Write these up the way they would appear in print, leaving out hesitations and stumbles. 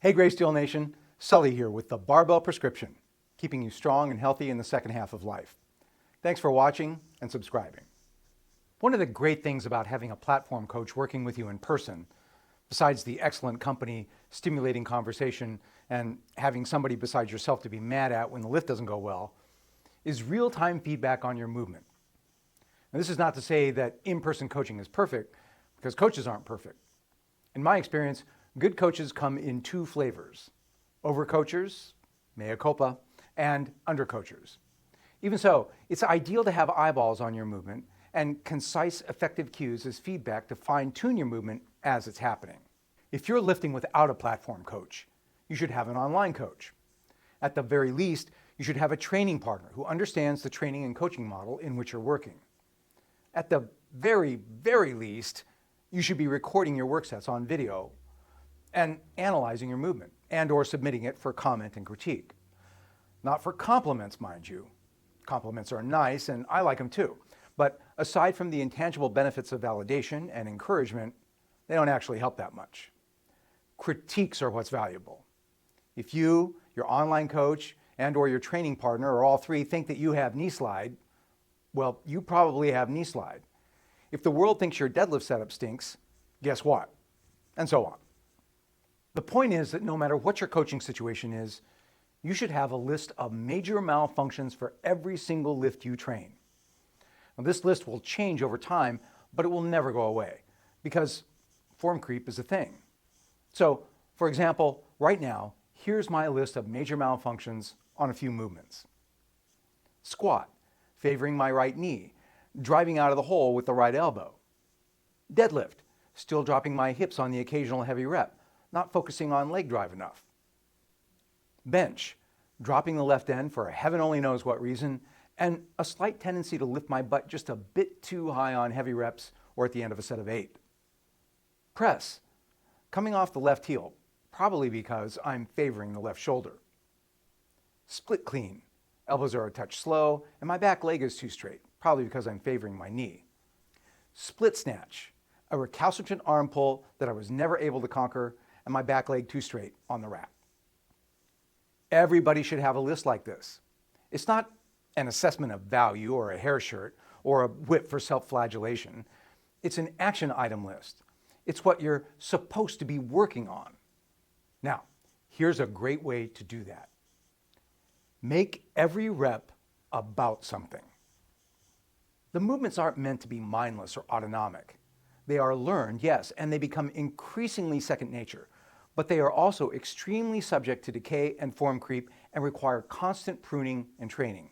Hey Greysteel Nation, Sully here with the Barbell Prescription, keeping you strong and healthy in the second half of life. Thanks for watching and subscribing. One of the great things about having a platform coach working with you in person, besides the excellent company, stimulating conversation, and having somebody besides yourself to be mad at when the lift doesn't go well, is real-time feedback on your movement. Now, this is not to say that in-person coaching is perfect, because coaches aren't perfect. In my experience, good coaches come in two flavors: overcoachers, mea culpa, and undercoachers. Even so, it's ideal to have eyeballs on your movement and concise, effective cues as feedback to fine-tune your movement as it's happening. If you're lifting without a platform coach, you should have an online coach. At the very least, you should have a training partner who understands the training and coaching model in which you're working. At the very, very least, you should be recording your work sets on video and analyzing your movement and/or submitting it for comment and critique. Not for compliments, mind you. Compliments are nice and I like them too. But aside from the intangible benefits of validation and encouragement, they don't actually help that much. Critiques are what's valuable. If you, your online coach, and/or your training partner, or all three, think that you have knee slide, well, you probably have knee slide. If the world thinks your deadlift setup stinks, guess what? And so on. The point is that no matter what your coaching situation is, you should have a list of major malfunctions for every single lift you train. Now, this list will change over time, but it will never go away because form creep is a thing. So, for example, right now, here's my list of major malfunctions on a few movements. Squat, favoring my right knee, driving out of the hole with the right elbow. Deadlift, still dropping my hips on the occasional heavy rep, not focusing on leg drive enough. Bench, dropping the left end for heaven only knows what reason, and a slight tendency to lift my butt just a bit too high on heavy reps or at the end of a set of 8. Press, coming off the left heel, probably because I'm favoring the left shoulder. Split clean, elbows are a touch slow, and my back leg is too straight, probably because I'm favoring my knee. Split snatch, a recalcitrant arm pull that I was never able to conquer, and my back leg too straight on the rack. Everybody should have a list like this. It's not an assessment of value or a hair shirt or a whip for self-flagellation. It's an action item list. It's what you're supposed to be working on. Now, here's a great way to do that. Make every rep about something. The movements aren't meant to be mindless or autonomic. They are learned, yes, and they become increasingly second nature, but they are also extremely subject to decay and form creep and require constant pruning and training.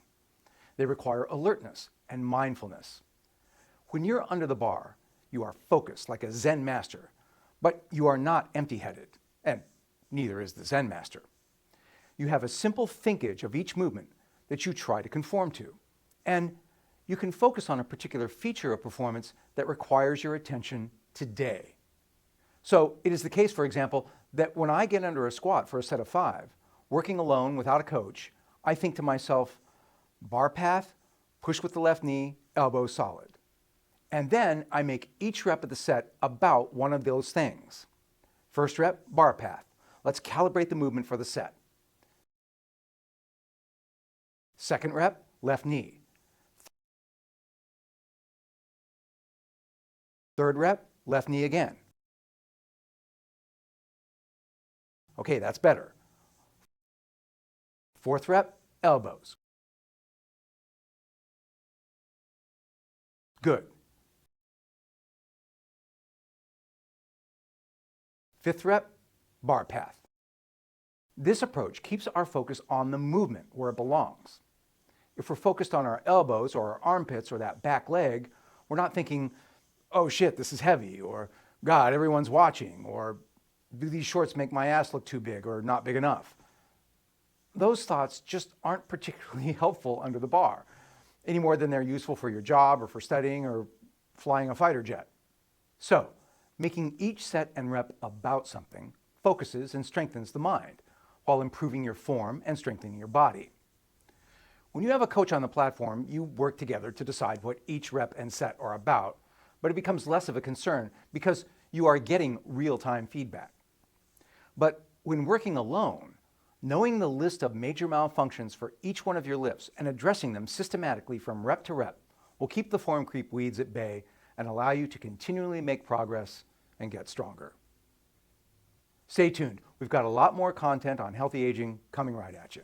They require alertness and mindfulness. When you're under the bar, you are focused like a Zen master, but you are not empty-headed, and neither is the Zen master. You have a simple thinkage of each movement that you try to conform to, and you can focus on a particular feature of performance that requires your attention today. So it is the case, for example, that when I get under a squat for a set of 5, working alone without a coach, I think to myself, bar path, push with the left knee, elbow solid. And then I make each rep of the set about one of those things. First rep, bar path. Let's calibrate the movement for the set. Second rep, left knee. Third rep, left knee again. Okay, that's better. Fourth rep, elbows. Good. Fifth rep, bar path. This approach keeps our focus on the movement where it belongs. If we're focused on our elbows or our armpits or that back leg, we're not thinking, oh shit, this is heavy, or God, everyone's watching, or do these shorts make my ass look too big or not big enough? Those thoughts just aren't particularly helpful under the bar, any more than they're useful for your job or for studying or flying a fighter jet. So, making each set and rep about something focuses and strengthens the mind, while improving your form and strengthening your body. When you have a coach on the platform, you work together to decide what each rep and set are about, but it becomes less of a concern because you are getting real-time feedback. But When working alone, knowing the list of major malfunctions for each one of your lips and addressing them systematically from rep to rep will keep the form creep weeds at bay and allow you to continually make progress and get stronger. Stay tuned. We've got a lot more content on healthy aging coming right at you.